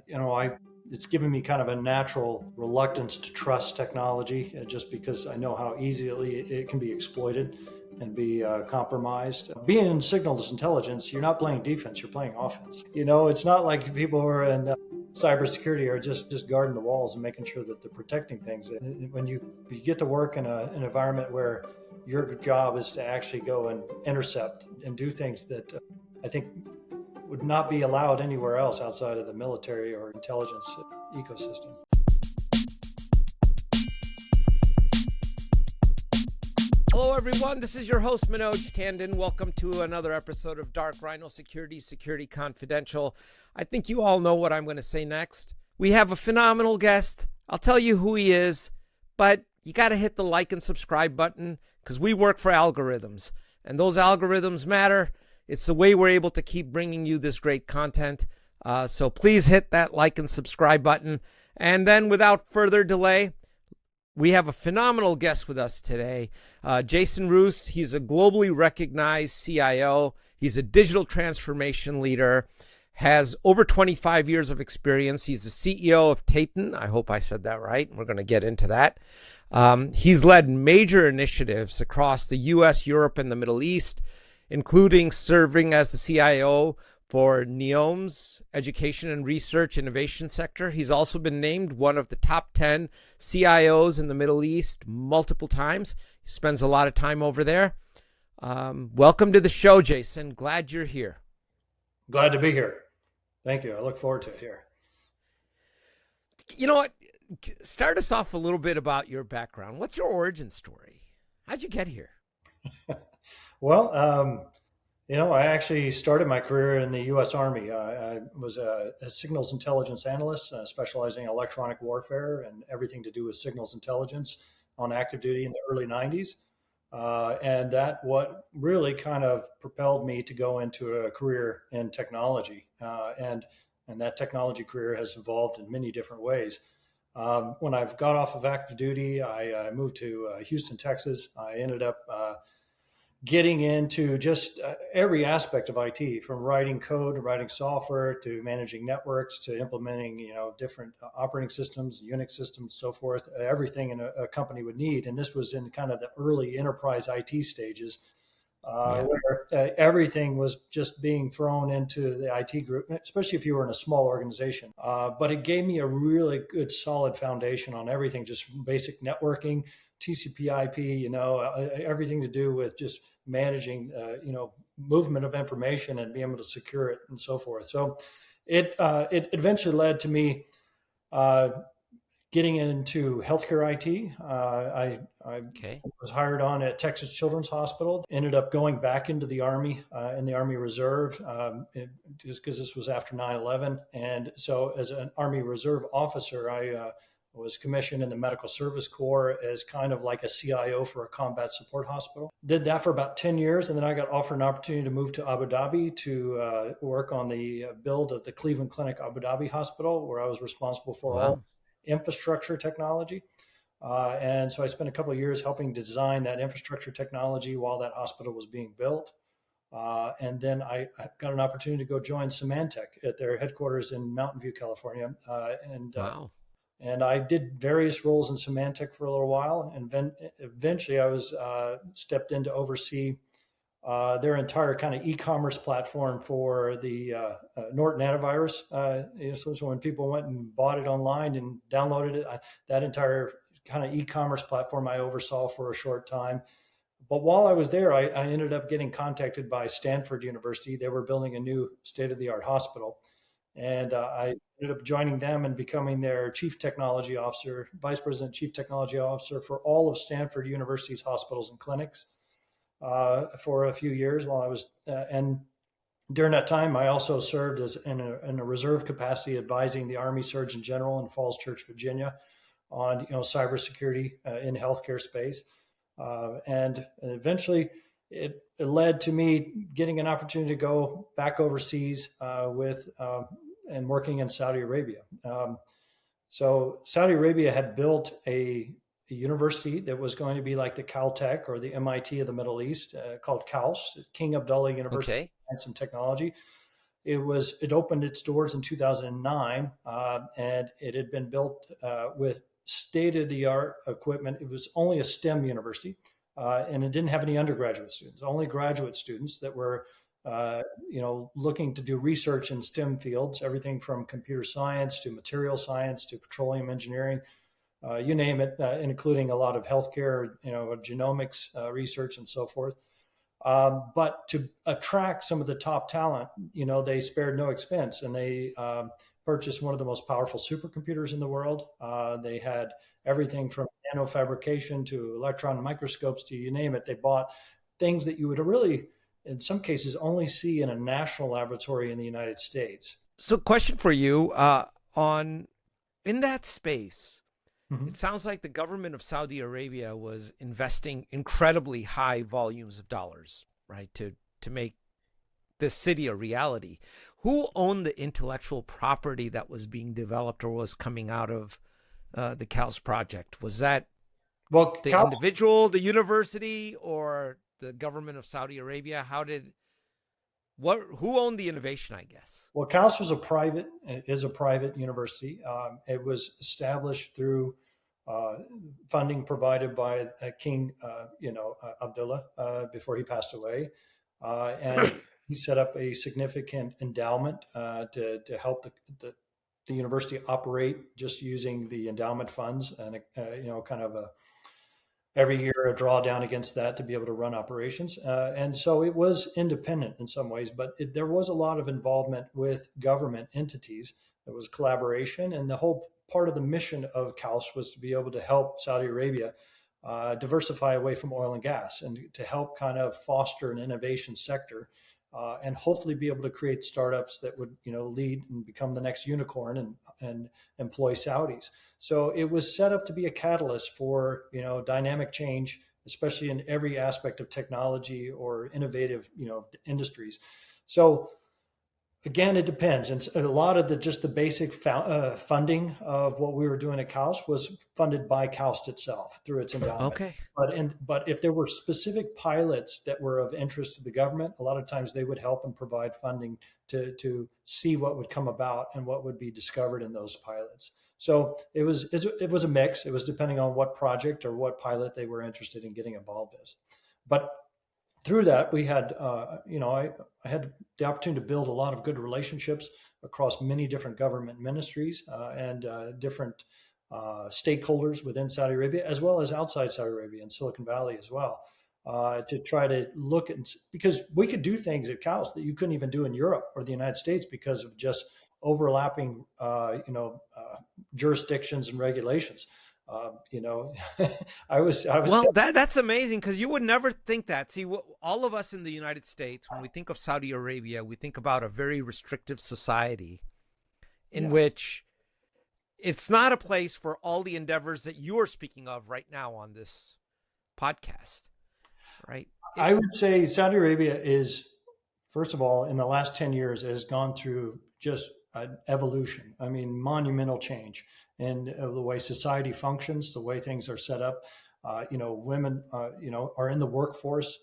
it's given me kind of a natural reluctance to trust technology, just because I know how easily it can be exploited and be compromised. Being in signals intelligence, you're not playing defense, you're playing offense. It's not like people who are in cybersecurity are just guarding the walls and making sure that they're protecting things. When you get to work in an environment where your job is to actually go and intercept and do things that I think would not be allowed anywhere else outside of the military or intelligence ecosystem. Hello, everyone. This is your host, Manoj Tandon. Welcome to another episode of Dark Rhino Security, Security Confidential. I think you all know what I'm going to say next. We have a phenomenal guest. I'll tell you who he is, but you got to hit the like and subscribe button because we work for algorithms, and those algorithms matter. It's the way we're able to keep bringing you this great content. So please hit that like and subscribe button. And then without further delay, we have a phenomenal guest with us today, Jason Roos. He's a globally recognized CIO. He's a digital transformation leader, has over 25 years of experience. He's the CEO of TAITAN. I hope I said that right. We're going to get into that. He's led major initiatives across the U.S., Europe, and the Middle East, including serving as the CIO for NEOM's Education and Research Innovation Sector. He's also been named one of the top 10 CIOs in the Middle East multiple times. He spends a lot of time over there. Welcome to the show, Jason. Glad you're here. Glad to be here. Thank you. I look forward to it here. You know what? Start us off a little bit about your background. What's your origin story? How'd you get here? Well, I actually started my career in the U.S. Army. I was a signals intelligence analyst, specializing in electronic warfare and everything to do with signals intelligence on active duty in the early 90s. And that what really kind of propelled me to go into a career in technology. And that technology career has evolved in many different ways. When I've got off of active duty, I moved to Houston, Texas. I ended up getting into just every aspect of IT, from writing code to writing software to managing networks to implementing, different operating systems, Unix systems, so forth, everything a company would need. And this was in kind of the early enterprise IT stages, where everything was just being thrown into the IT group, especially if you were in a small organization. But it gave me a really good, solid foundation on everything, just basic networking, TCP/IP, everything to do with just managing, movement of information and being able to secure it and so forth. So it eventually led to me getting into healthcare IT. I was hired on at Texas Children's Hospital, ended up going back into the Army, in the Army Reserve, just because this was after 9/11. And so as an Army Reserve officer, I was commissioned in the Medical Service Corps as kind of like a CIO for a combat support hospital. Did that for about 10 years, and then I got offered an opportunity to move to Abu Dhabi to work on the build of the Cleveland Clinic Abu Dhabi Hospital, where I was responsible for all infrastructure technology. And so I spent a couple of years helping design that infrastructure technology while that hospital was being built. And then I got an opportunity to go join Symantec at their headquarters in Mountain View, California. And I did various roles in Symantec for a little while, and then eventually I was stepped in to oversee their entire kind of e-commerce platform for the Norton antivirus. So when people went and bought it online and downloaded it, that entire kind of e-commerce platform I oversaw for a short time. But while I was there, I ended up getting contacted by Stanford University. They were building a new state-of-the-art hospital. And I ended up joining them and becoming their chief technology officer, vice president, chief technology officer for all of Stanford University's hospitals and clinics for a few years while I was, and during that time, I also served as in a reserve capacity advising the Army Surgeon General in Falls Church, Virginia on, cybersecurity in healthcare space. And eventually it led to me getting an opportunity to go back overseas and working in Saudi Arabia. So Saudi Arabia had built a university that was going to be like the Caltech or the MIT of the Middle East, called KAUS, King Abdullah University of Science and Technology. It opened its doors in 2009, and it had been built with state-of-the-art equipment. It was only a STEM university, and it didn't have any undergraduate students, only graduate students that were looking to do research in STEM fields, everything from computer science to material science to petroleum engineering, you name it, including a lot of healthcare, genomics research and so forth. But to attract some of the top talent, they spared no expense, and they purchased one of the most powerful supercomputers in the world. They had everything from nanofabrication to electron microscopes to you name it. They bought things that you would really, in some cases, only see in a national laboratory in the United States. So, question for you in that space. Mm-hmm. It sounds like the government of Saudi Arabia was investing incredibly high volumes of dollars, right, to make this city a reality. Who owned the intellectual property that was being developed or was coming out of the CALS project? Was that the individual, the university, or the government of Saudi Arabia? Who owned the innovation, I guess? Well, CALS is a private university. It was established through funding provided by King, Abdullah before he passed away, and he set up a significant endowment to help the university operate, just using the endowment funds, and kind of every year a drawdown against that to be able to run operations. And so it was independent in some ways, but there was a lot of involvement with government entities. There was collaboration, and the whole part of the mission of CALS was to be able to help Saudi Arabia diversify away from oil and gas, and to help kind of foster an innovation sector, and hopefully be able to create startups that would, lead and become the next unicorn and employ Saudis. So it was set up to be a catalyst for, dynamic change, especially in every aspect of technology or innovative, industries. So again, it depends. And a lot of the basic funding of what we were doing at KAUST was funded by KAUST itself through its endowment. Okay. But if there were specific pilots that were of interest to the government, a lot of times they would help and provide funding to see what would come about and what would be discovered in those pilots. So it was a mix. It was depending on what project or what pilot they were interested in getting involved in. But through that, we had, I had the opportunity to build a lot of good relationships across many different government ministries and different stakeholders within Saudi Arabia, as well as outside Saudi Arabia and Silicon Valley as well, to try to look at, because we could do things at KAUST that you couldn't even do in Europe or the United States because of just overlapping, jurisdictions and regulations. That's amazing, because you would never think that. See, all of us in the United States, when we think of Saudi Arabia, we think about a very restrictive society in which it's not a place for all the endeavors that you are speaking of right now on this podcast, right? I would say Saudi Arabia is, first of all, in the last 10 years, has gone through just an evolution. I mean, monumental change in the way society functions, the way things are set up. Women, are in the workforce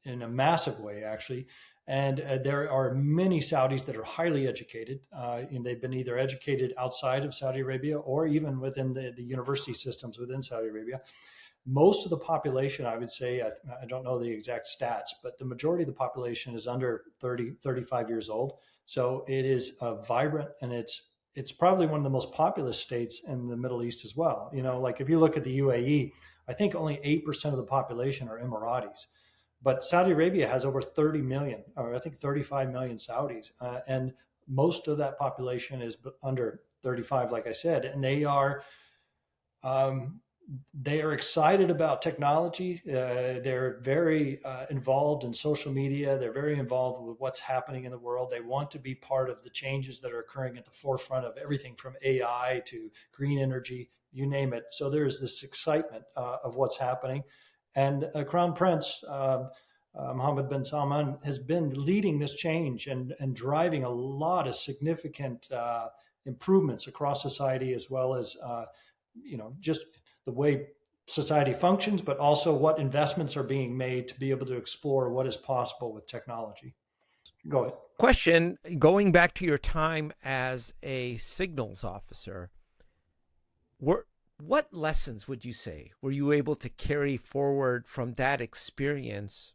in a massive way, actually. And there are many Saudis that are highly educated, and they've been either educated outside of Saudi Arabia or even within the university systems within Saudi Arabia. Most of the population, I would say, I don't know the exact stats, but the majority of the population is under 30, 35 years old. So it is vibrant, and it's probably one of the most populous states in the Middle East as well. Like if you look at the UAE, I think only 8% of the population are Emiratis, but Saudi Arabia has over 30 million, or I think 35 million Saudis. And most of that population is under 35, like I said, and they are excited about technology. They're very involved in social media. They're very involved with what's happening in the world. They want to be part of the changes that are occurring at the forefront of everything from AI to green energy, you name it. So there's this excitement of what's happening. And Crown Prince Mohammed bin Salman has been leading this change and driving a lot of significant improvements across society, as well as, just the way society functions, but also what investments are being made to be able to explore what is possible with technology. Go ahead. Question, going back to your time as a signals officer, what lessons would you say were you able to carry forward from that experience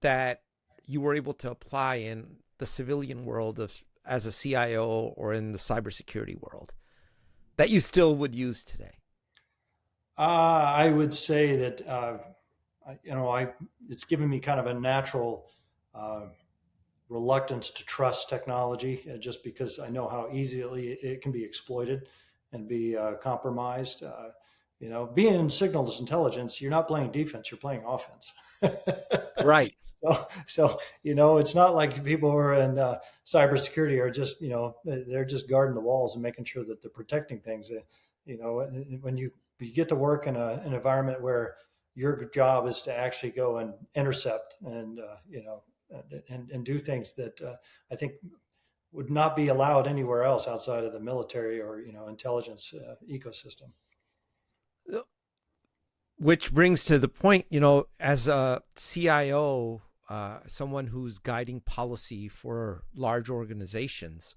that you were able to apply in the civilian world as a CIO or in the cybersecurity world that you still would use today? I would say that it's given me kind of a natural uh, reluctance to trust technology, just because I know how easily it can be exploited and be compromised. Being in signals intelligence, you're not playing defense; you're playing offense. Right. It's not like people who are in cybersecurity are just, they're just guarding the walls and making sure that they're protecting things. When you get to work in an environment where your job is to actually go and intercept and do things that I think would not be allowed anywhere else outside of the military or intelligence ecosystem. Which brings to the point, as a CIO, someone who's guiding policy for large organizations,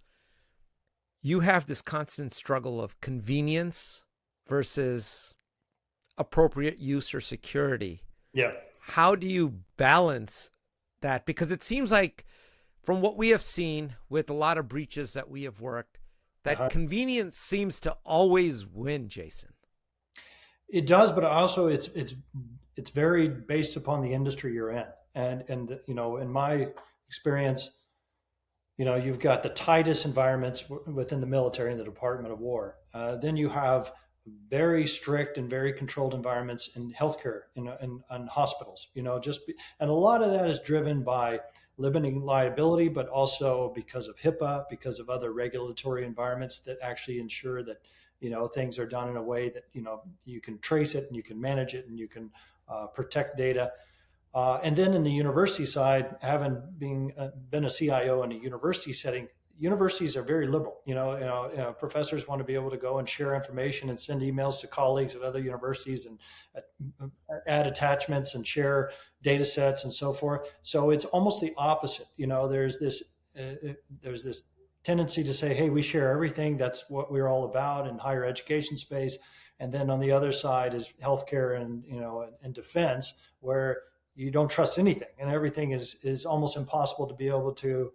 you have this constant struggle of convenience versus appropriate use or security. Yeah. How do you balance that? Because it seems like, from what we have seen with a lot of breaches that we have worked, that convenience seems to always win, Jason. It does, but also it's very based upon the industry you're in, and in my experience, you've got the tightest environments within the military and the Department of War. Then you have very strict and very controlled environments in healthcare, and hospitals. And a lot of that is driven by limiting liability, but also because of HIPAA, because of other regulatory environments that actually ensure that things are done in a way that you can trace it and you can manage it and you can protect data. And then in the university side, having been a CIO in a university setting, universities are very liberal. Professors want to be able to go and share information and send emails to colleagues at other universities and add attachments and share data sets and so forth. So it's almost the opposite. There's this tendency to say, hey, we share everything. That's what we're all about in higher education space. And then on the other side is healthcare and defense, where you don't trust anything, and everything is almost impossible to be able to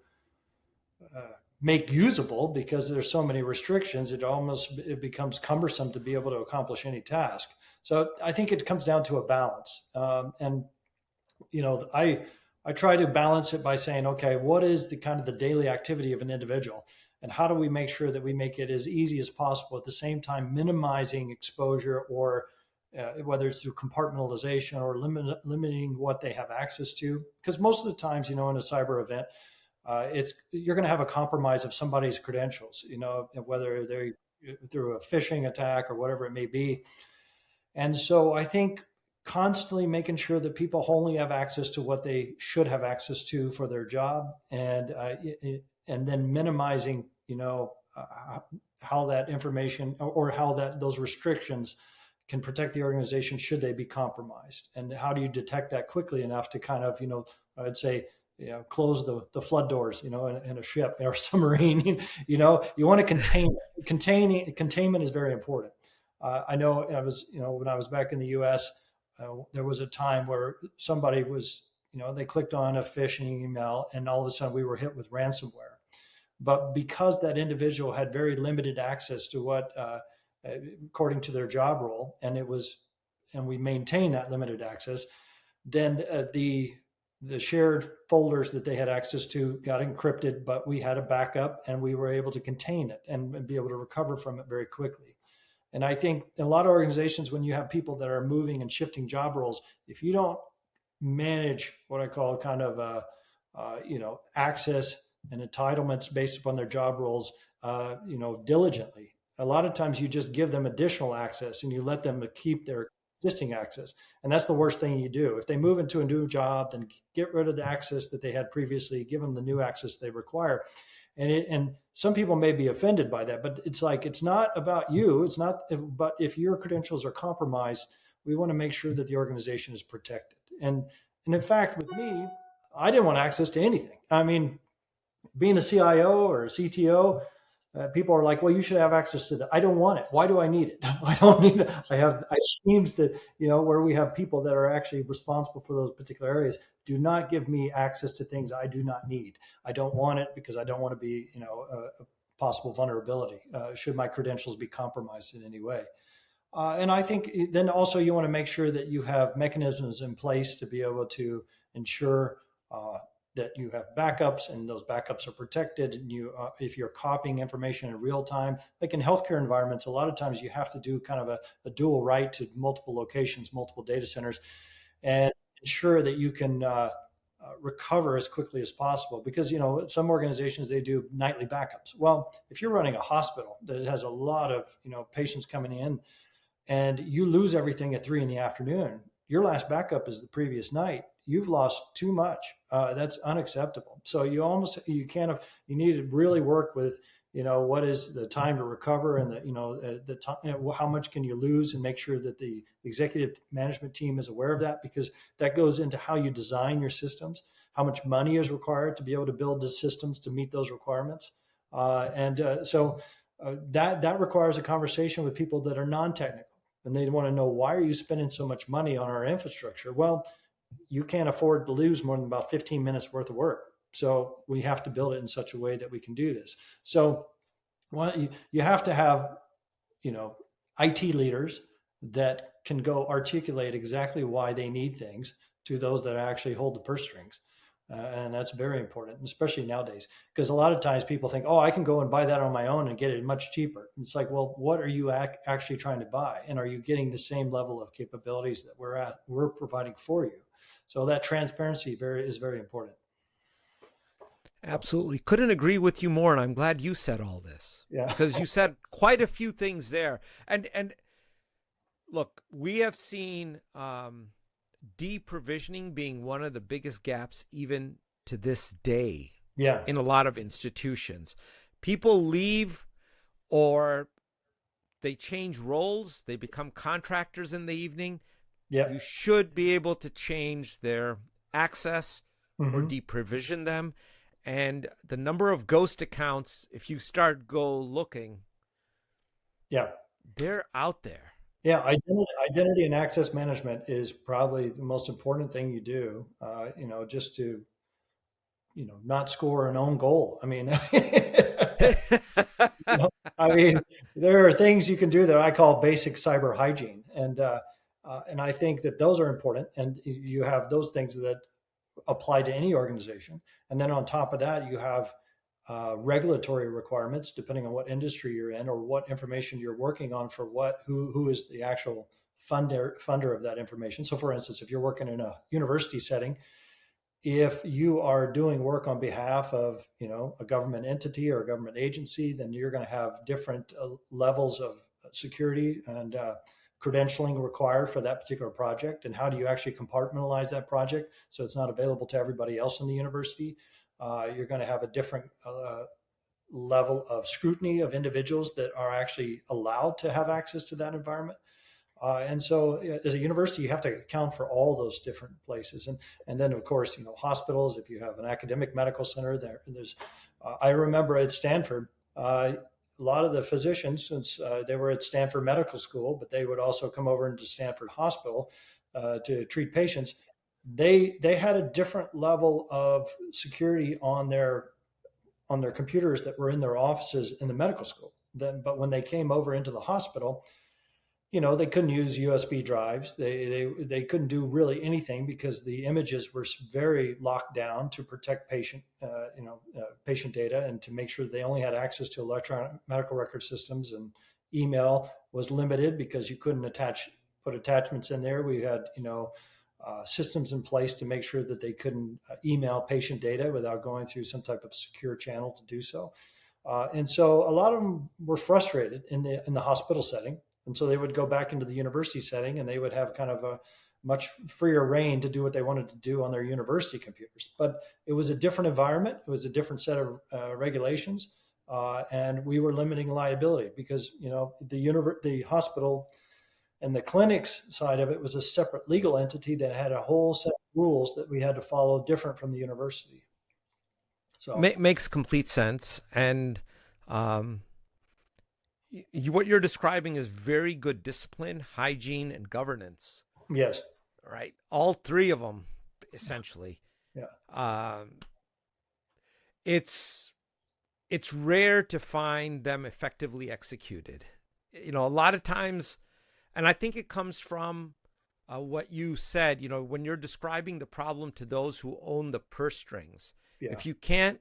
make usable because there's so many restrictions. It becomes cumbersome to be able to accomplish any task. So I think it comes down to a balance. And I try to balance it by saying, okay, what is the kind of the daily activity of an individual, and how do we make sure that we make it as easy as possible, at the same time minimizing exposure, or whether it's through compartmentalization or limiting what they have access to. Because most of the times, in a cyber event, you're going to have a compromise of somebody's credentials, whether they're through a phishing attack or whatever it may be. And so I think constantly making sure that people only have access to what they should have access to for their job, and then minimizing, how that information or how those restrictions can protect the organization should they be compromised. And how do you detect that quickly enough to kind of, I'd say, close the flood doors, in a ship or a submarine. You want to contain it. Containment is very important. I know when I was back in the U.S., there was a time where somebody was, they clicked on a phishing email, and all of a sudden we were hit with ransomware. But because that individual had very limited access to what, according to their job role, and we maintained that limited access, then the shared folders that they had access to got encrypted, but we had a backup and we were able to contain it and be able to recover from it very quickly. And I think in a lot of organizations, when you have people that are moving and shifting job roles, if you don't manage what I call kind of access and entitlements based upon their job roles, diligently, a lot of times you just give them additional access and you let them keep their existing access. And that's the worst thing you do. If they move into a new job, then get rid of the access that they had previously, give them the new access they require. And some people may be offended by that, but it's not about you. It's not, but if your credentials are compromised, we want to make sure that the organization is protected. And in fact, with me, I didn't want access to anything. I mean, being a CIO or a CTO, people are like, well, you should have access to that. I don't want it. Why do I need it? I don't need it. I have teams that, where we have people that are actually responsible for those particular areas. Do not give me access to things I do not need. I don't want it because I don't want to be, a possible vulnerability should my credentials be compromised in any way. And I think then also you want to make sure that you have mechanisms in place to be able to ensure that you have backups and those backups are protected. And if you're copying information in real time, like in healthcare environments, a lot of times you have to do kind of a dual write to multiple locations, multiple data centers, and ensure that you can recover as quickly as possible. Because some organizations, they do nightly backups. Well, if you're running a hospital that has a lot of patients coming in, and you lose everything at 3 p.m, your last backup is the previous night. You've lost too much. That's unacceptable. So you need to really work with, what is the time to recover, and the time, how much can you lose, and make sure that the executive management team is aware of that, because that goes into how you design your systems, how much money is required to be able to build the systems to meet those requirements. So that requires a conversation with people that are non-technical. And they want to know, why are you spending so much money on our infrastructure? Well, you can't afford to lose more than about 15 minutes worth of work. So we have to build it in such a way that we can do this. So you have to have, IT leaders that can go articulate exactly why they need things to those that actually hold the purse strings. And that's very important, especially nowadays, because a lot of times people think, oh, I can go and buy that on my own and get it much cheaper. And it's like, well, what are you actually trying to buy? And are you getting the same level of capabilities that we're providing for you? So that transparency is very important. Absolutely. Couldn't agree with you more. And I'm glad you said all this, Yeah. because you said quite a few things there. And look, we have seen deprovisioning being one of the biggest gaps even to this day. Yeah. In a lot of institutions, people leave, or they change roles, they become contractors in the evening. Yeah. You should be able to change their access or Mm-hmm. deprovision them. And the number of ghost accounts, if you start go looking, Yeah. they're out there. Yeah, identity and access management is probably the most important thing you do. Just to not score an own goal. I mean, I mean, there are things you can do that I call basic cyber hygiene, and I think that those are important. And you have those things that apply to any organization, and then on top of that, you have regulatory requirements depending on what industry you're in or what information you're working on for who is the actual funder of that information. So, for instance, if you're working in a university setting, if you are doing work on behalf of a government entity or a government agency, then you're going to have different levels of security and credentialing required for that particular project. And how do you actually compartmentalize that project so it's not available to everybody else in the university? You're going to have a different level of scrutiny of individuals that are actually allowed to have access to that environment. And so as a university, you have to account for all those different places. And then, of course, hospitals, if you have an academic medical center, I remember at Stanford, a lot of the physicians, since they were at Stanford Medical School, but they would also come over into Stanford Hospital to treat patients. They had a different level of security on their computers that were in their offices in the medical school. But when they came over into the hospital, they couldn't use USB drives. They couldn't do really anything because the images were very locked down to protect patient data, and to make sure they only had access to electronic medical record systems, and email was limited because you couldn't put attachments in there. We had systems in place to make sure that they couldn't email patient data without going through some type of secure channel to do so. And so a lot of them were frustrated in the hospital setting. And so they would go back into the university setting, and they would have kind of a much freer reign to do what they wanted to do on their university computers. But it was a different environment. It was a different set of regulations. And we were limiting liability because, the hospital and the clinics side of it was a separate legal entity that had a whole set of rules that we had to follow different from the university. So Makes complete sense. And what you're describing is very good discipline, hygiene, and governance. yes, Right, all three of them, essentially. yeah, Um, it's it's rare to find them effectively executed. A lot of times, and I think it comes from what you said. When you're describing the problem to those who own the purse strings, yeah. if you can't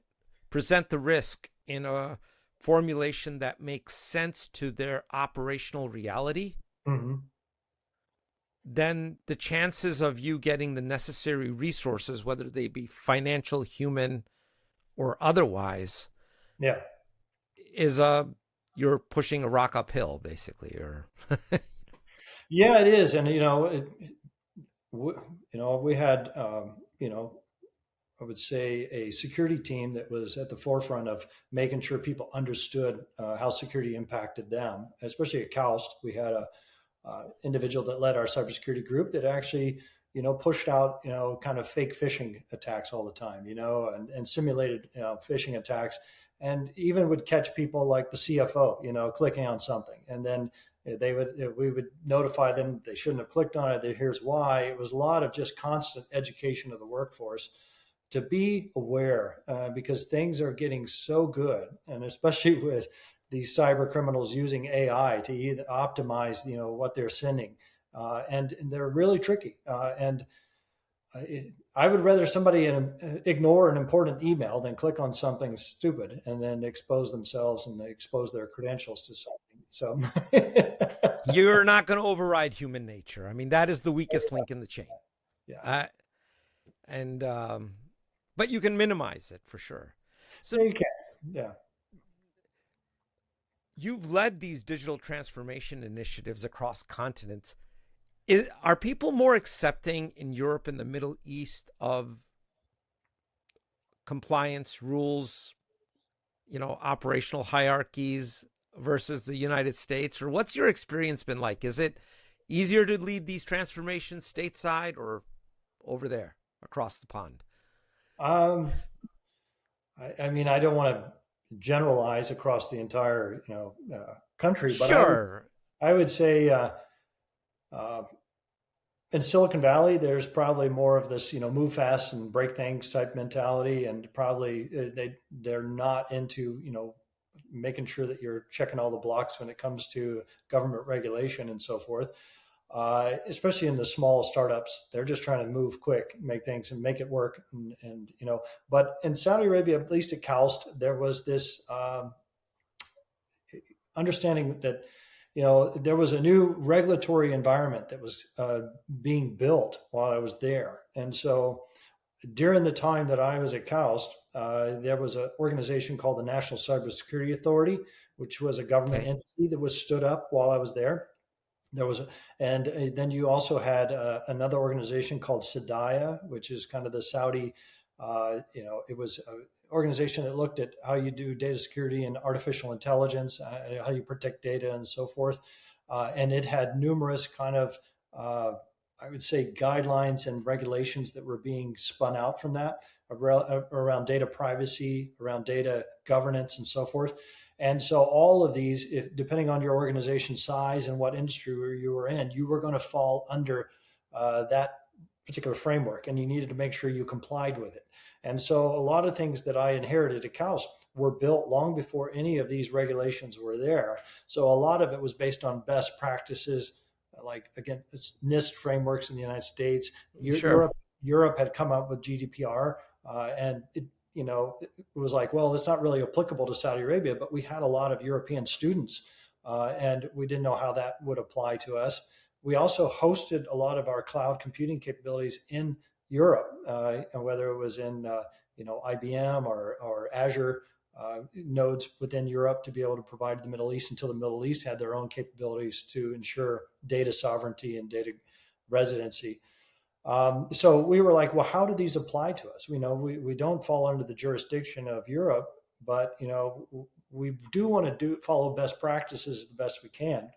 present the risk in a formulation that makes sense to their operational reality, Hmm. then the chances of you getting the necessary resources, whether they be financial, human, or otherwise, Yeah. is you're pushing a rock uphill, basically. Or Yeah, it is. And, we had, I would say a security team that was at the forefront of making sure people understood how security impacted them, especially at Calst. We had a individual that led our cybersecurity group that actually, pushed out, kind of fake phishing attacks all the time, and simulated, phishing attacks, and even would catch people like the CFO, clicking on something, and then we would notify them that they shouldn't have clicked on it. That here's why. It was a lot of just constant education of the workforce to be aware, because things are getting so good, and especially with these cyber criminals using AI to either optimize, what they're sending, and they're really tricky. And I would rather somebody ignore an important email than click on something stupid and then expose themselves and expose their credentials to something. So, you're not going to override human nature. I mean, that is the weakest link in the chain. yeah, Uh, and But you can minimize it for sure. So yeah, you can. Yeah. you've led these digital transformation initiatives across continents. Are people more accepting in Europe and the Middle East of compliance rules, operational hierarchies versus the United States? Or what's your experience been like? Is it easier to lead these transformations stateside or over there across the pond? Um, I mean, I don't want to generalize across the entire, country, but Sure. I would say, uh, in Silicon Valley, there's probably more of this, move fast and break things type mentality, and probably they're not into, making sure that you're checking all the blocks when it comes to government regulation and so forth. Especially in the small startups, they're just trying to move quick, make things and make it work, and But in Saudi Arabia, at least at Calst, there was this understanding that there was a new regulatory environment that was being built while I was there, and so during the time that I was at Calst, there was an organization called the National Cybersecurity Authority, which was a government Okay. entity that was stood up while I was there. There was, and then you also had another organization called Sadaya, which is kind of the Saudi, it was an organization that looked at how you do data security and artificial intelligence, how you protect data and so forth. And it had numerous kind of, I would say, guidelines and regulations that were being spun out from that around data privacy, around data governance, and so forth. And so all of these, if depending on your organization size and what industry you were in, you were going to fall under that particular framework, and you needed to make sure you complied with it. And so a lot of things that I inherited at Kaus were built long before any of these regulations were there. So a lot of it was based on best practices, like again, it's NIST frameworks in the United States. Sure. Europe had come up with GDPR, and it was like, well, it's not really applicable to Saudi Arabia, but we had a lot of European students, and we didn't know how that would apply to us. We also hosted a lot of our cloud computing capabilities in Europe, and whether it was in IBM or Azure nodes within Europe, to be able to provide the Middle East, until the Middle East had their own capabilities to ensure data sovereignty and data residency. So we were like, well, how do these apply to us? We don't fall under the jurisdiction of Europe, but we do want to follow best practices the best we can.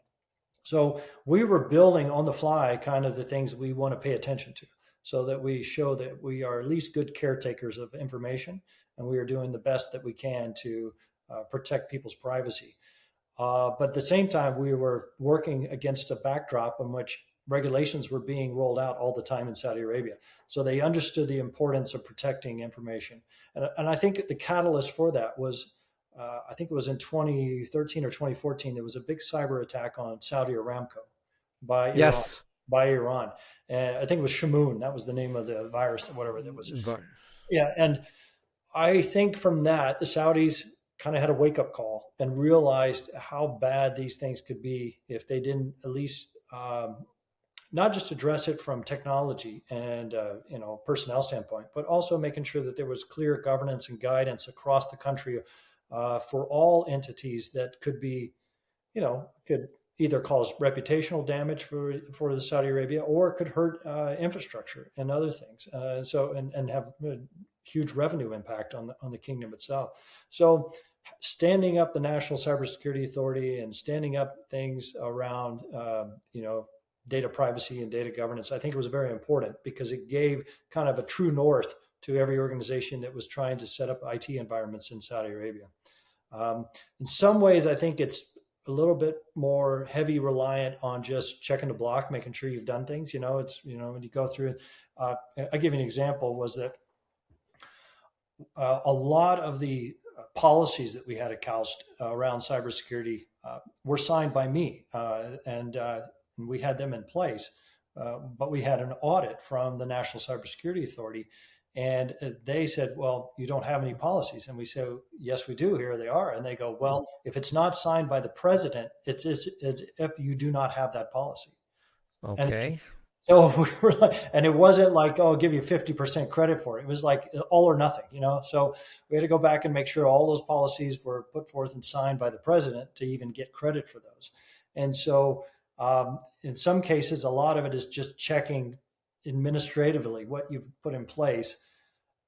So we were building on the fly kind of the things we want to pay attention to, so that we show that we are at least good caretakers of information, and we were doing the best that we can to protect people's privacy. But at the same time, we were working against a backdrop in which regulations were being rolled out all the time in Saudi Arabia. So they understood the importance of protecting information. And I think the catalyst for that was, I think it was in 2013 or 2014, there was a big cyber attack on Saudi Aramco by Iran. Yes. By Iran. And I think it was Shamoon. That was the name of the virus, whatever that was. Yeah. And I think from that, the Saudis kind of had a wake up call and realized how bad these things could be if they didn't at least not just address it from technology and personnel standpoint, but also making sure that there was clear governance and guidance across the country for all entities that could be, could either cause reputational damage for the Saudi Arabia, or could hurt infrastructure and other things. And have a huge revenue impact on the kingdom itself. So standing up the National Cybersecurity Authority and standing up things around, data privacy and data governance, I think it was very important because it gave kind of a true north to every organization that was trying to set up IT environments in Saudi Arabia. In some ways, I think it's a little bit more heavy reliant on just checking the block, making sure you've done things. When you go through it, I give you an example was that a lot of the policies that we had at Calst around cybersecurity were signed by me, and we had them in place. But we had an audit from the National Cybersecurity Authority, and they said, "Well, you don't have any policies." And we said, "Yes, we do. Here they are." And they go, "Well, if it's not signed by the president, it's as if you do not have that policy." Okay. And so we were like, and it wasn't like, "Oh, I'll give you 50% credit for it." It was like all or nothing, So we had to go back and make sure all those policies were put forth and signed by the president to even get credit for those. And so in some cases, a lot of it is just checking administratively what you've put in place.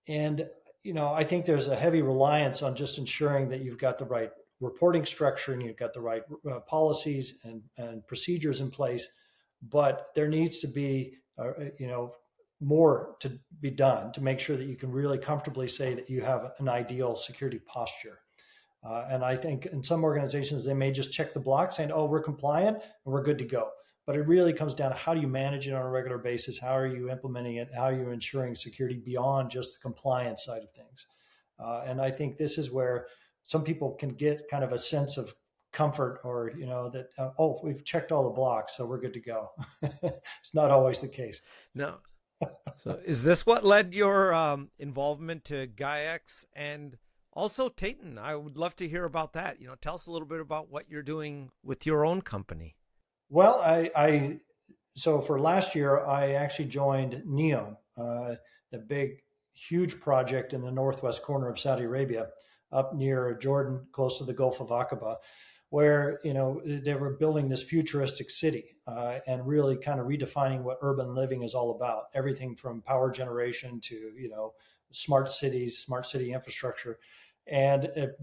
And, I think there's a heavy reliance on just ensuring that you've got the right reporting structure and you've got the right policies and procedures in place. But there needs to be, more to be done to make sure that you can really comfortably say that you have an ideal security posture. And I think in some organizations, they may just check the block saying, "Oh, we're compliant and we're good to go." But it really comes down to how do you manage it on a regular basis? How are you implementing it? How are you ensuring security beyond just the compliance side of things? And I think this is where some people can get kind of a sense of comfort or, that, we've checked all the blocks, so we're good to go. It's not always the case. No. So is this what led your involvement to GaiaX and also TAITAN? I would love to hear about that. Tell us a little bit about what you're doing with your own company. Well, so for last year, I actually joined NEOM, a big, huge project in the northwest corner of Saudi Arabia, up near Jordan, close to the Gulf of Aqaba, where, they were building this futuristic city and really kind of redefining what urban living is all about. Everything from power generation to, smart cities, smart city infrastructure. And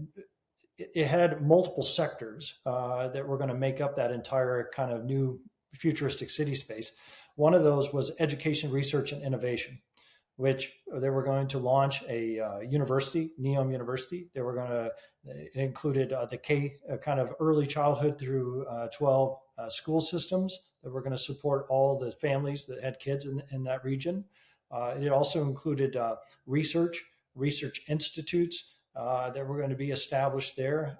it had multiple sectors that were going to make up that entire kind of new futuristic city space. One of those was education, research, and innovation, which they were going to launch a university, NEOM University. It included the K kind of early childhood through 12 school systems that were going to support all the families that had kids in that region. It also included research institutes that were going to be established there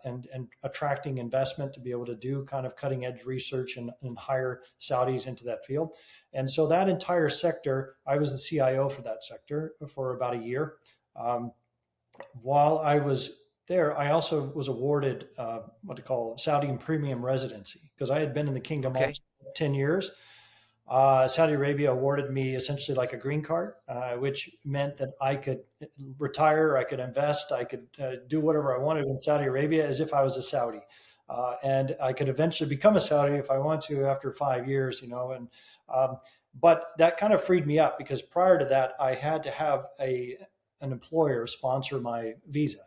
and attracting investment to be able to do kind of cutting edge research and hire Saudis into that field. And so that entire sector, I was the CIO for that sector for about a year. While I was there, I also was awarded what they call Saudi premium residency because I had been in the kingdom almost 10 years. Saudi Arabia awarded me essentially like a green card, which meant that I could retire, I could invest, I could do whatever I wanted in Saudi Arabia as if I was a Saudi. And I could eventually become a Saudi if I want to after 5 years, but that kind of freed me up because prior to that, I had to have an employer sponsor my visa.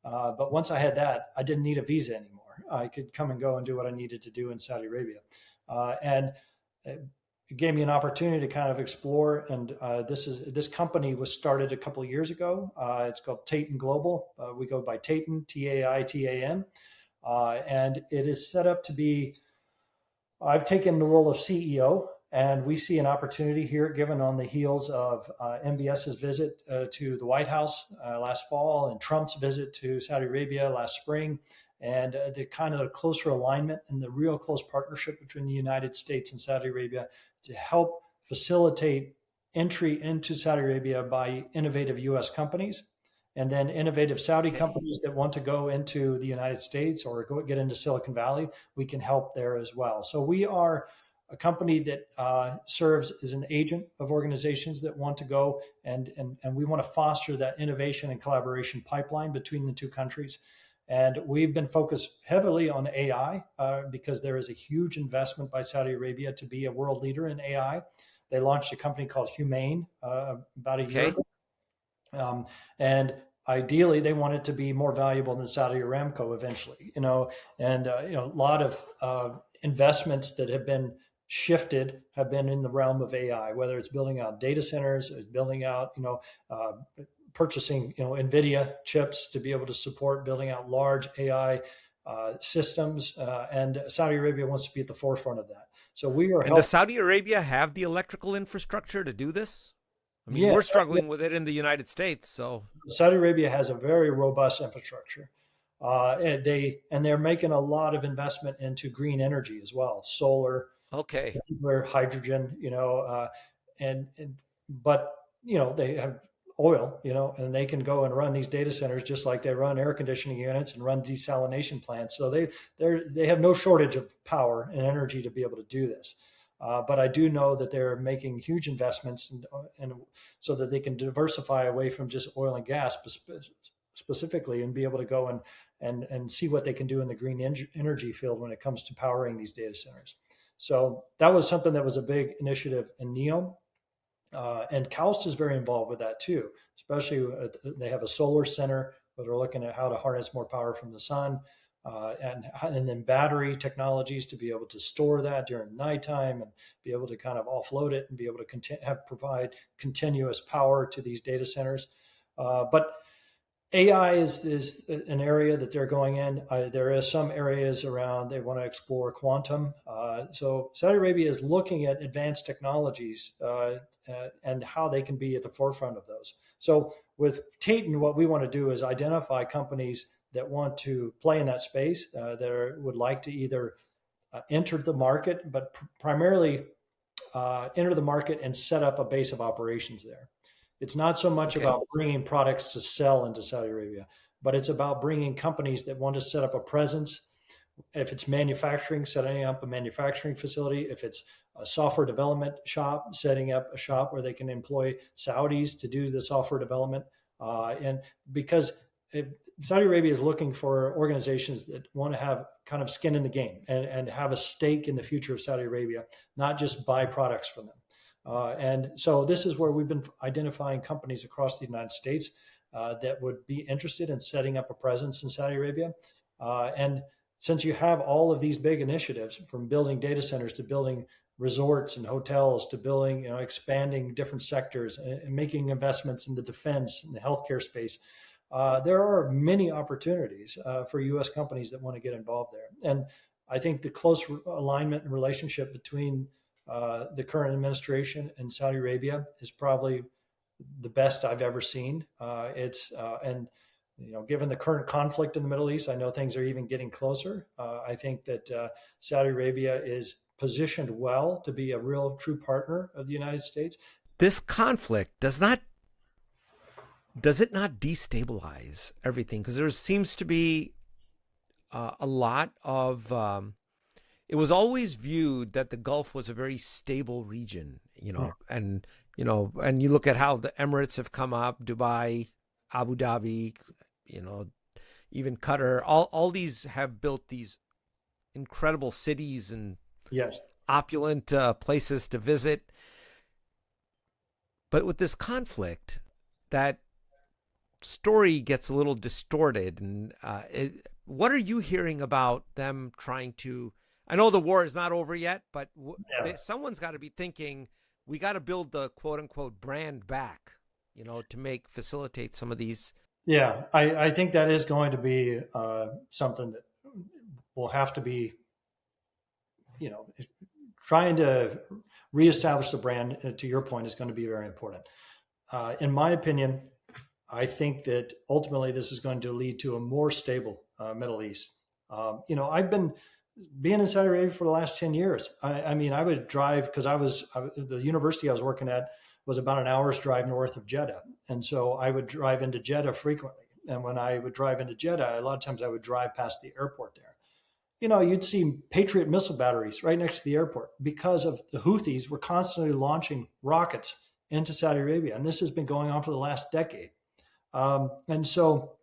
But once I had that, I didn't need a visa anymore. I could come and go and do what I needed to do in Saudi Arabia. it gave me an opportunity to kind of explore. And this company was started a couple of years ago. It's called TAITAN Global. We go by TAITAN, TAITAN, and it is set up to be. I've taken the role of CEO, and we see an opportunity here, given on the heels of MBS's visit to the White House last fall, and Trump's visit to Saudi Arabia last spring, and the kind of closer alignment and the real close partnership between the United States and Saudi Arabia to help facilitate entry into Saudi Arabia by innovative U.S. companies, and then innovative Saudi companies that want to go into the United States or get into Silicon Valley. We can help there as well. So we are a company that serves as an agent of organizations that want to go, and we want to foster that innovation and collaboration pipeline between the two countries. And we've been focused heavily on AI because there is a huge investment by Saudi Arabia to be a world leader in AI. They launched a company called Humane about a year ago. And ideally, they want it to be more valuable than Saudi Aramco eventually, and a lot of investments that have been shifted have been in the realm of AI, whether it's building out data centers, or building out, purchasing, NVIDIA chips to be able to support building out large AI systems. And Saudi Arabia wants to be at the forefront of that. So we are. And does Saudi Arabia have the electrical infrastructure to do this? I mean, we're struggling with it in the United States. So Saudi Arabia has a very robust infrastructure. And they're making a lot of investment into green energy as well, solar, hydrogen, but they have oil, and they can go and run these data centers just like they run air conditioning units and run desalination plants. So they have no shortage of power and energy to be able to do this. But I do know that they're making huge investments and so that they can diversify away from just oil and gas specifically, and be able to go and see what they can do in the green energy field when it comes to powering these data centers. So that was something that was a big initiative in NEOM. And KAUST is very involved with that too, especially they have a solar center where they're looking at how to harness more power from the sun. And then battery technologies to be able to store that during nighttime and be able to kind of offload it and be able to provide continuous power to these data centers. But AI is an area that they're going in. There is some areas around they want to explore quantum. So Saudi Arabia is looking at advanced technologies and how they can be at the forefront of those. So with TAITAN, what we want to do is identify companies that want to play in that space, that would like to either enter the market, but primarily enter the market and set up a base of operations there. It's not so much about bringing products to sell into Saudi Arabia, but it's about bringing companies that want to set up a presence. If it's manufacturing, setting up a manufacturing facility. If it's a software development shop, setting up a shop where they can employ Saudis to do the software development. And because Saudi Arabia is looking for organizations that want to have kind of skin in the game and have a stake in the future of Saudi Arabia, not just buy products from them. And so this is where we've been identifying companies across the United States that would be interested in setting up a presence in Saudi Arabia. And since you have all of these big initiatives, from building data centers to building resorts and hotels to building, expanding different sectors and making investments in the defense and the healthcare space, there are many opportunities for U.S. companies that want to get involved there. And I think the close alignment and relationship between the current administration and Saudi Arabia is probably the best I've ever seen. Given the current conflict in the Middle East, I know things are even getting closer. I think that Saudi Arabia is positioned well to be a real true partner of the United States. This conflict does it not destabilize everything? Because there seems to be a lot of, it was always viewed that the Gulf was a very stable region, and you look at how the Emirates have come up, Dubai, Abu Dhabi, even Qatar, all these have built these incredible cities and opulent places to visit. But with this conflict, that story gets a little distorted. And what are you hearing about them trying to I know the war is not over yet, but Yeah. someone's got to be thinking we got to build the quote unquote brand back, to facilitate some of these. Yeah, I think that is going to be something that will have to be, you know, trying to reestablish the brand, to your point, is going to be very important. In my opinion, I think that ultimately this is going to lead to a more stable Middle East. I've been being in Saudi Arabia for the last 10 years. I mean, I would drive because the university I was working at was about an hour's drive north of Jeddah. And so I would drive into Jeddah frequently. And when I would drive into Jeddah, a lot of times I would drive past the airport there. You'd see Patriot missile batteries right next to the airport because of the Houthis were constantly launching rockets into Saudi Arabia. And this has been going on for the last decade. And so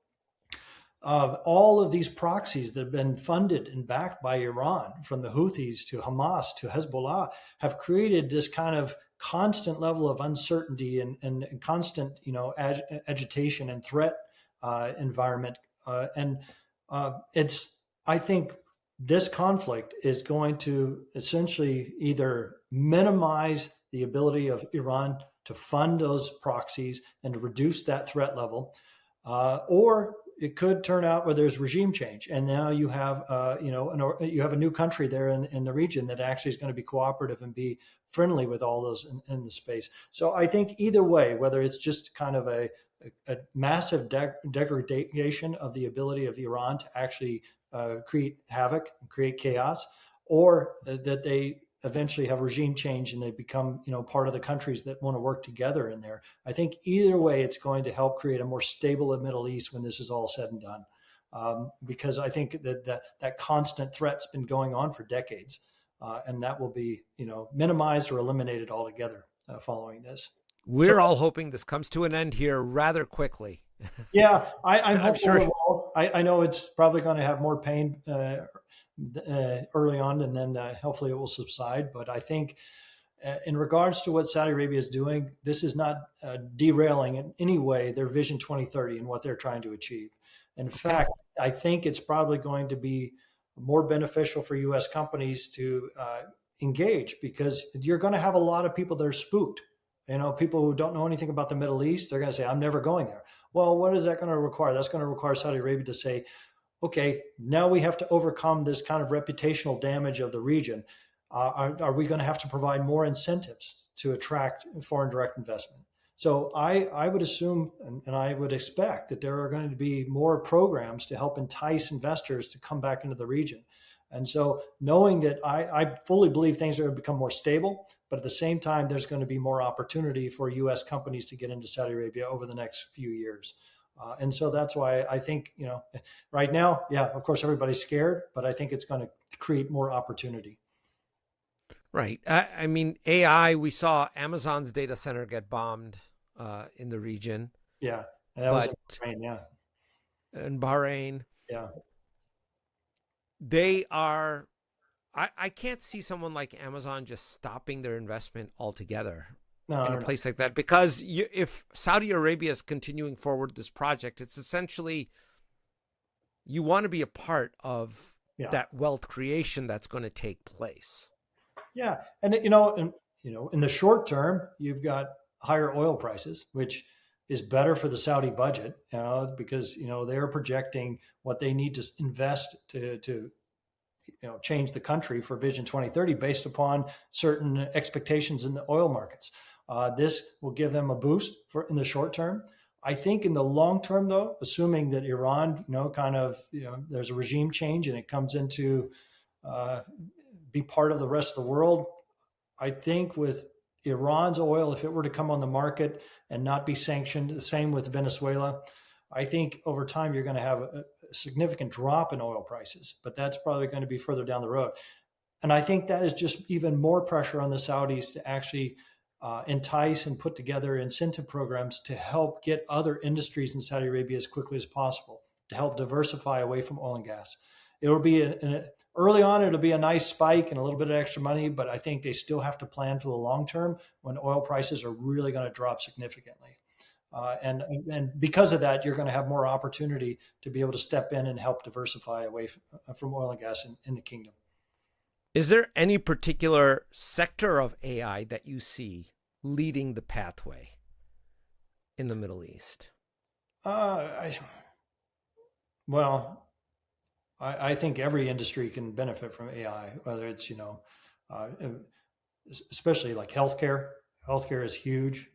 all of these proxies that have been funded and backed by Iran, from the Houthis to Hamas to Hezbollah, have created this kind of constant level of uncertainty and constant, agitation and threat environment. I think this conflict is going to essentially either minimize the ability of Iran to fund those proxies and to reduce that threat level, or it could turn out where there's regime change, and now you have you have a new country there in the region that actually is going to be cooperative and be friendly with all those in the space. So I think either way, whether it's just kind of a massive degradation of the ability of Iran to actually create havoc and create chaos, or that they eventually have regime change and they become, part of the countries that want to work together in there. I think either way, it's going to help create a more stable Middle East when this is all said and done. Because I think that constant threat's been going on for decades, and that will be, minimized or eliminated altogether following this. We're all hoping this comes to an end here rather quickly. Yeah, I'm hopeful. Sure. It will. I know it's probably going to have more pain early on, and then hopefully it will subside. But I think in regards to what Saudi Arabia is doing, this is not derailing in any way their Vision 2030 and what they're trying to achieve. In fact, I think it's probably going to be more beneficial for U.S. companies to engage, because you're going to have a lot of people that are spooked. People who don't know anything about the Middle East, they're going to say, I'm never going there. Well, what is that going to require? That's going to require Saudi Arabia to say, okay, now we have to overcome this kind of reputational damage of the region. Are we going to have to provide more incentives to attract foreign direct investment? So I would assume and I would expect that there are going to be more programs to help entice investors to come back into the region. And so knowing that I fully believe things are going to become more stable, but at the same time, there's going to be more opportunity for U.S. companies to get into Saudi Arabia over the next few years. And so that's why I think, right now, yeah, of course, everybody's scared, but I think it's going to create more opportunity. Right. I mean, AI, we saw Amazon's data center get bombed in the region. Yeah. That was in Bahrain, yeah. In Bahrain. Yeah. They are, I can't see someone like Amazon just stopping their investment altogether in a place like that, because if Saudi Arabia is continuing forward this project, it's essentially, you want to be a part of that wealth creation that's going to take place. Yeah. And, in the short term, you've got higher oil prices, which is better for the Saudi budget, because, they're projecting what they need to invest to change the country for Vision 2030 based upon certain expectations in the oil markets. This will give them a boost in the short term. I think in the long term, though, assuming that Iran, there's a regime change and it comes into be part of the rest of the world, I think with Iran's oil, if it were to come on the market and not be sanctioned, the same with Venezuela, I think over time you're going to have a significant drop in oil prices, but that's probably going to be further down the road. And I think that is just even more pressure on the Saudis to actually entice and put together incentive programs to help get other industries in Saudi Arabia as quickly as possible, to help diversify away from oil and gas. It will be early on, it'll be a nice spike and a little bit of extra money, but I think they still have to plan for the long term when oil prices are really going to drop significantly. And because of that, you're going to have more opportunity to be able to step in and help diversify away from oil and gas in the kingdom. Is there any particular sector of AI that you see leading the pathway in the Middle East? Well, I think every industry can benefit from AI, whether it's, uh, especially like healthcare. Healthcare is huge.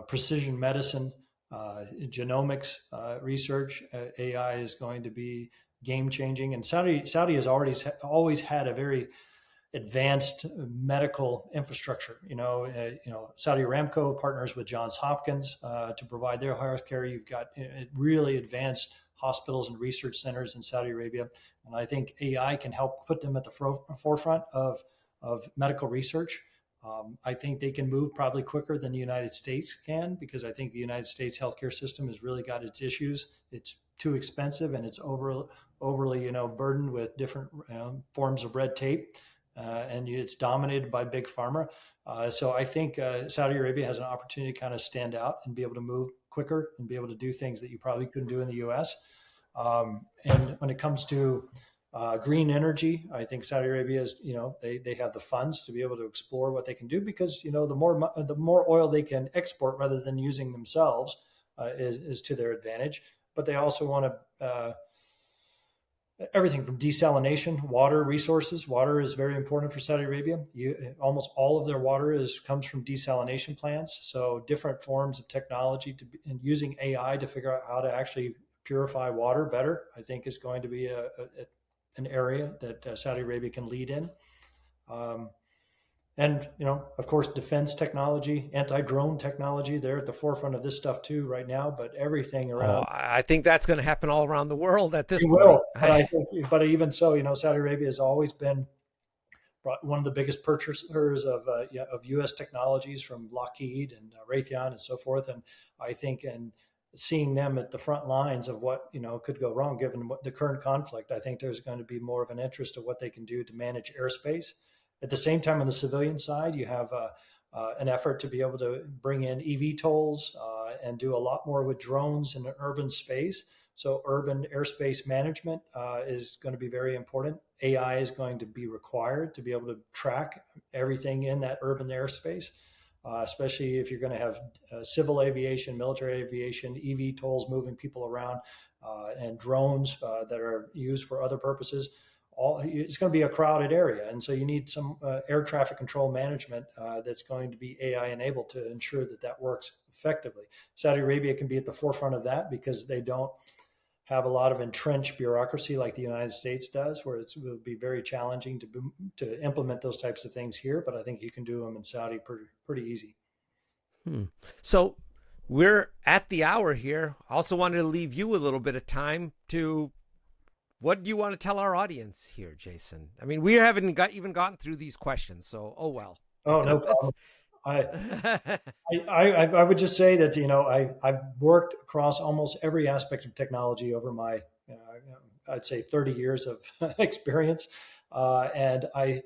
Precision medicine, genomics research. AI is going to be game changing. And Saudi has always had a very advanced medical infrastructure. Saudi Aramco partners with Johns Hopkins to provide their healthcare. You've got really advanced hospitals and research centers in Saudi Arabia, and I think AI can help put them at the forefront of medical research. I think they can move probably quicker than the United States can, because I think the United States healthcare system has really got its issues. It's too expensive and it's overly burdened with different forms of red tape. And it's dominated by big pharma. So I think Saudi Arabia has an opportunity to kind of stand out and be able to move quicker and be able to do things that you probably couldn't do in the U.S. And when it comes to green energy, I think Saudi Arabia is, they have the funds to be able to explore what they can do, because the more oil they can export rather than using themselves is to their advantage. But they also want to everything from desalination, water resources. Water is very important for Saudi Arabia. Almost all of their water comes from desalination plants. So different forms of technology and using AI to figure out how to actually purify water better, I think is going to be an area that Saudi Arabia can lead in. And, of course, defense technology, anti-drone technology, they're at the forefront of this stuff too right now, but everything around. I think that's going to happen all around the world at this point. Will, but even so, Saudi Arabia has always been one of the biggest purchasers of U.S. technologies, from Lockheed and Raytheon and so forth. And I think, and seeing them at the front lines of what, could go wrong given the current conflict, I think there's going to be more of an interest of what they can do to manage airspace. At the same time, on the civilian side, you have an effort to be able to bring in EV tolls and do a lot more with drones in an urban space. So urban airspace management is going to be very important. AI is going to be required to be able to track everything in that urban airspace, especially if you're going to have civil aviation, military aviation, EV tolls moving people around, and drones that are used for other purposes. It's going to be a crowded area. And so you need some air traffic control management that's going to be AI enabled to ensure that works effectively. Saudi Arabia can be at the forefront of that because they don't have a lot of entrenched bureaucracy like the United States does, where it will be very challenging to implement those types of things here. But I think you can do them in Saudi pretty easy. So we're at the hour here. I also wanted to leave you a little bit of time to, what do you want to tell our audience here, Jason? I mean, we haven't even gotten through these questions, so well. Oh, no problem. I would just say that I've worked across almost every aspect of technology over my I'd say 30 years of experience, and I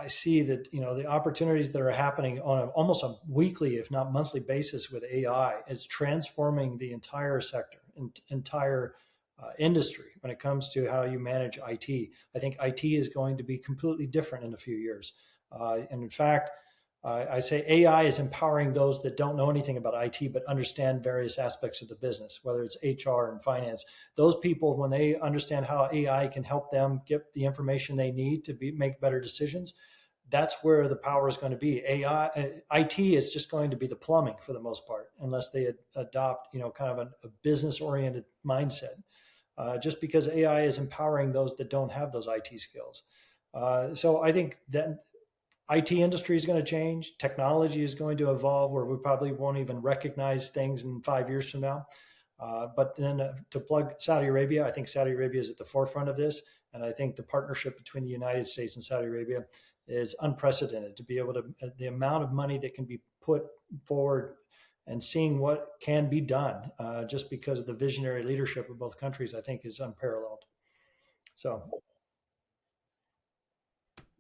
see that the opportunities that are happening on almost a weekly, if not monthly, basis with AI is transforming the entire sector, entire industry when it comes to how you manage IT. I think IT is going to be completely different in a few years. And in fact, I say AI is empowering those that don't know anything about IT, but understand various aspects of the business, whether it's HR and finance. Those people, when they understand how AI can help them get the information they need to make better decisions, that's where the power is going to be. IT is just going to be the plumbing for the most part, unless they adopt, kind of a business-oriented mindset. Just because AI is empowering those that don't have those IT skills. So I think that IT industry is going to change. Technology is going to evolve where we probably won't even recognize things in 5 years from now. But then to plug Saudi Arabia, I think Saudi Arabia is at the forefront of this. And I think the partnership between the United States and Saudi Arabia is unprecedented. To be able to, the amount of money that can be put forward and seeing what can be done just because of the visionary leadership of both countries, I think is unparalleled. So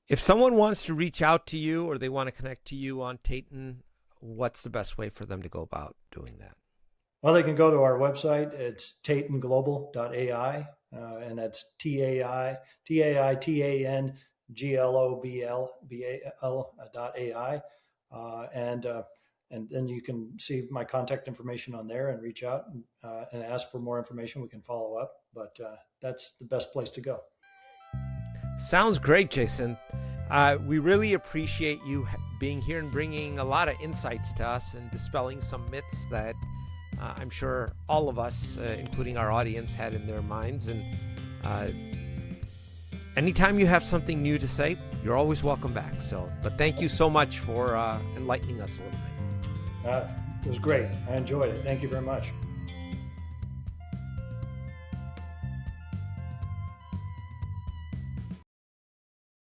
if someone wants to reach out to you or they want to connect to you on TAITAN, what's the best way for them to go about doing that? Well, they can go to our website. It's taitanglobal.ai. and that's TAITANGLOBL.ai. And then you can see my contact information on there and reach out and ask for more information. We can follow up, but that's the best place to go. Sounds great, Jason. We really appreciate you being here and bringing a lot of insights to us and dispelling some myths that I'm sure all of us, including our audience, had in their minds. And anytime you have something new to say, you're always welcome back. But thank you so much for enlightening us a little bit. It was great. I enjoyed it. Thank you very much.